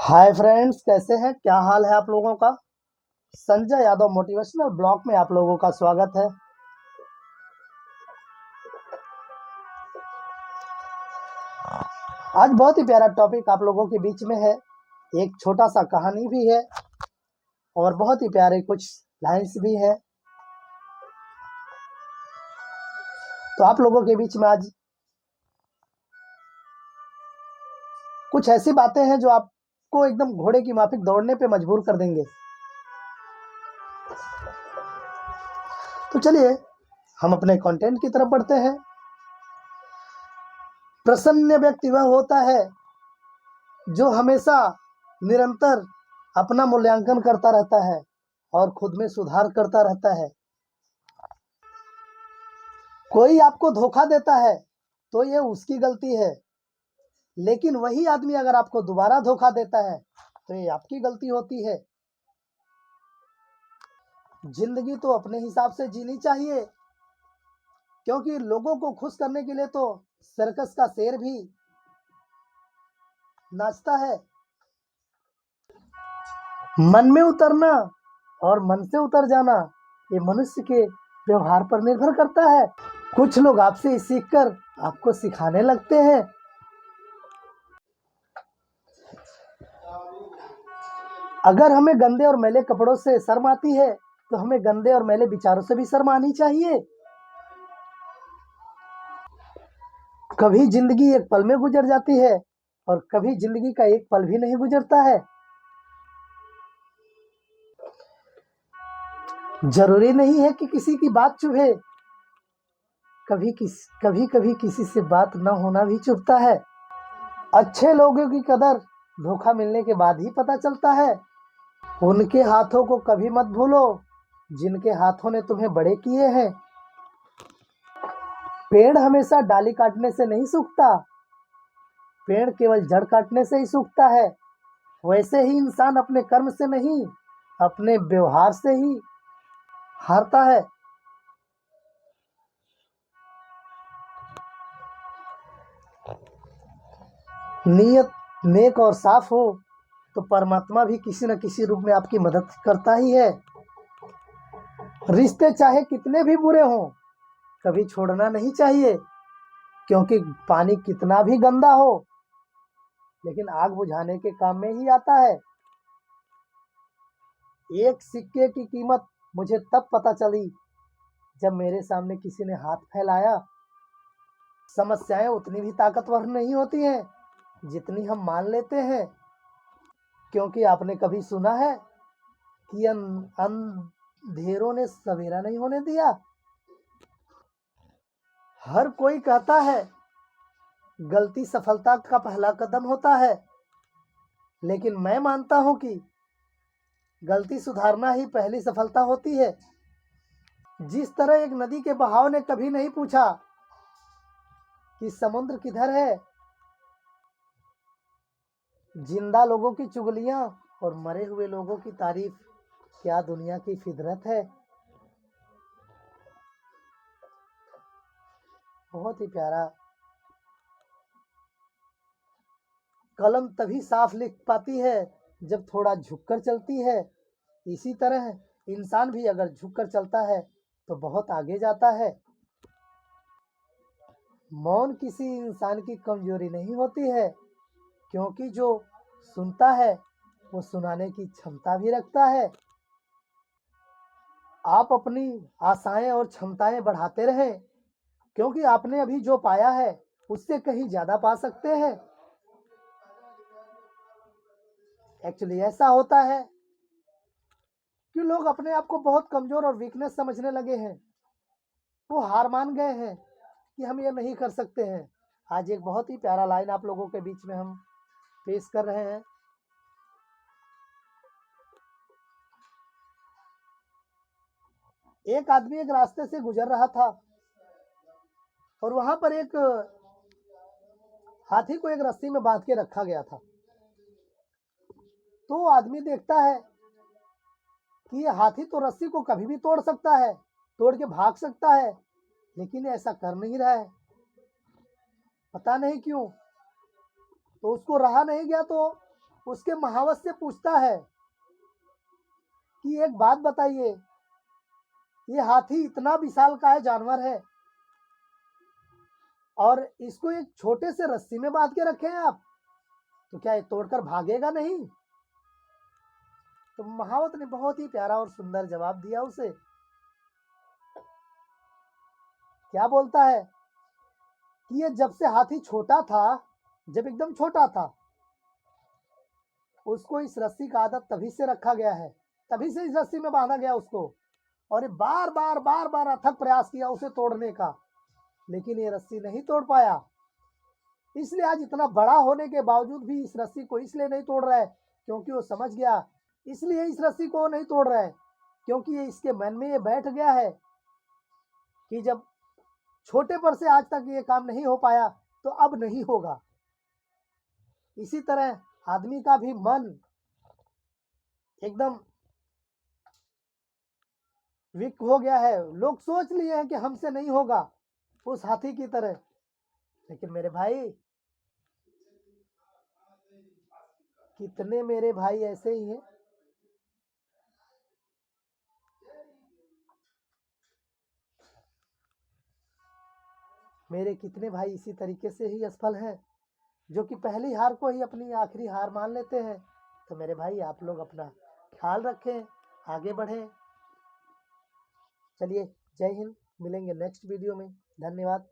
Hi friends, कैसे हैं? क्या हाल है आप लोगों का? संजय यादव मोटिवेशनल ब्लॉग में आप लोगों का स्वागत है। आज बहुत ही प्यारा टॉपिक आप लोगों के बीच में है। एक छोटा सा कहानी भी है और बहुत ही प्यारे कुछ लाइन्स भी है। तो आप लोगों के बीच में आज कुछ ऐसी बातें हैं जो आपको एकदम घोड़े की माफिक दौड़ने पे मजबूर कर देंगे। तो चलिए हम अपने कंटेंट की तरफ बढ़ते हैं। प्रसन्न व्यक्ति वह होता है जो हमेशा निरंतर अपना मूल्यांकन करता रहता है और खुद में सुधार करता रहता है। कोई आपको धोखा देता है तो ये उसकी गलती है, लेकिन वही आदमी अगर आपको दोबारा धोखा देता है तो ये आपकी गलती होती है। जिंदगी तो अपने हिसाब से जीनी चाहिए, क्योंकि लोगों को खुश करने के लिए तो सर्कस का शेर भी नाचता है। मन में उतरना और मन से उतर जाना ये मनुष्य के व्यवहार पर निर्भर करता है। कुछ लोग आपसे सीखकर आपको सिखाने लगते हैं। अगर हमें गंदे और मैले कपड़ों से शर्म आती है तो हमें गंदे और मैले विचारों से भी शर्म आनी चाहिए। कभी जिंदगी एक पल में गुजर जाती है और कभी जिंदगी का एक पल भी नहीं गुजरता है। जरूरी नहीं है कि किसी की बात चुभे, कभी कभी किसी से बात न होना भी चुभता है। अच्छे लोगों की कदर धोखा मिलने के बाद ही पता चलता है। उनके हाथों को कभी मत भूलो जिनके हाथों ने तुम्हें बड़े किए हैं। पेड़ हमेशा डाली काटने से नहीं सूखता, पेड़ केवल जड़ काटने से ही सूखता है। वैसे ही इंसान अपने कर्म से नहीं, अपने व्यवहार से ही हारता है। नीयत नेक और साफ हो तो परमात्मा भी किसी न किसी रूप में आपकी मदद करता ही है। रिश्ते चाहे कितने भी बुरे हों, कभी छोड़ना नहीं चाहिए, क्योंकि पानी कितना भी गंदा हो लेकिन आग बुझाने के काम में ही आता है। एक सिक्के की कीमत मुझे तब पता चली जब मेरे सामने किसी ने हाथ फैलाया। समस्याएं उतनी भी ताकतवर नहीं होती हैं जितनी हम मान लेते हैं। क्योंकि आपने कभी सुना है कि अंधेरों ने सवेरा नहीं होने दिया। हर कोई कहता है गलती सफलता का पहला कदम होता है, लेकिन मैं मानता हूं कि गलती सुधारना ही पहली सफलता होती है। जिस तरह एक नदी के बहाव ने कभी नहीं पूछा कि समुद्र किधर है, जिंदा लोगों की चुगलियां और मरे हुए लोगों की तारीफ क्या दुनिया की फितरत है। बहुत ही प्यारा। कलम तभी साफ लिख पाती है जब थोड़ा झुककर चलती है। इसी तरह इंसान भी अगर झुककर चलता है तो बहुत आगे जाता है। मौन किसी इंसान की कमजोरी नहीं होती है, क्योंकि जो सुनता है वो सुनाने की क्षमता भी रखता है। आप अपनी आशाएं और क्षमताएं बढ़ाते रहें, क्योंकि आपने अभी जो पाया है उससे कहीं ज्यादा पा सकते हैं। एक्चुअली ऐसा होता है कि लोग अपने आप को बहुत कमजोर और वीकनेस समझने लगे हैं। वो हार मान गए हैं कि हम ये नहीं कर सकते हैं। आज एक बहुत ही प्यारा लाइन आप लोगों के बीच में हम पेश कर रहे हैं। एक आदमी एक रास्ते से गुजर रहा था और वहां पर एक हाथी को एक रस्सी में बांध के रखा गया था। तो आदमी देखता है कि ये हाथी तो रस्सी को कभी भी तोड़ सकता है, तोड़ के भाग सकता है, लेकिन ऐसा कर नहीं रहा है। पता नहीं क्यों। तो उसको रहा नहीं गया, तो उसके महावत से पूछता है कि एक बात बताइए, ये हाथी इतना विशालकाय जानवर है और इसको एक छोटे से रस्सी में बांध के रखे हैं आप, तो क्या ये तोड़कर भागेगा नहीं? तो महावत ने बहुत ही प्यारा और सुंदर जवाब दिया उसे। क्या बोलता है कि ये जब से हाथी छोटा था, जब एकदम छोटा था, उसको इस रस्सी का आदत तभी से रखा गया है, तभी से इस रस्सी में बांधा गया उसको, और ये बार बार अथक प्रयास किया उसे तोड़ने का, लेकिन ये रस्सी नहीं तोड़ पाया। इसलिए आज इतना बड़ा होने के बावजूद भी इस रस्सी को इसलिए नहीं तोड़ रहा है क्योंकि वो समझ गया, इसलिए इस रस्सी को नहीं तोड़ रहा है क्योंकि ये इसके मन में ये बैठ गया है कि जब छोटे पर से आज तक ये काम नहीं हो पाया तो अब नहीं होगा। इसी तरह आदमी का भी मन एकदम वीक हो गया है, लोग सोच लिए हैं कि हमसे नहीं होगा उस हाथी की तरह। लेकिन मेरे भाई, कितने मेरे भाई ऐसे ही हैं, मेरे कितने भाई इसी तरीके से ही असफल हैं, जो कि पहली हार को ही अपनी आखिरी हार मान लेते हैं। तो मेरे भाई, आप लोग अपना ख्याल रखें, आगे बढ़ें। चलिए, जय हिंद, मिलेंगे नेक्स्ट वीडियो में। धन्यवाद।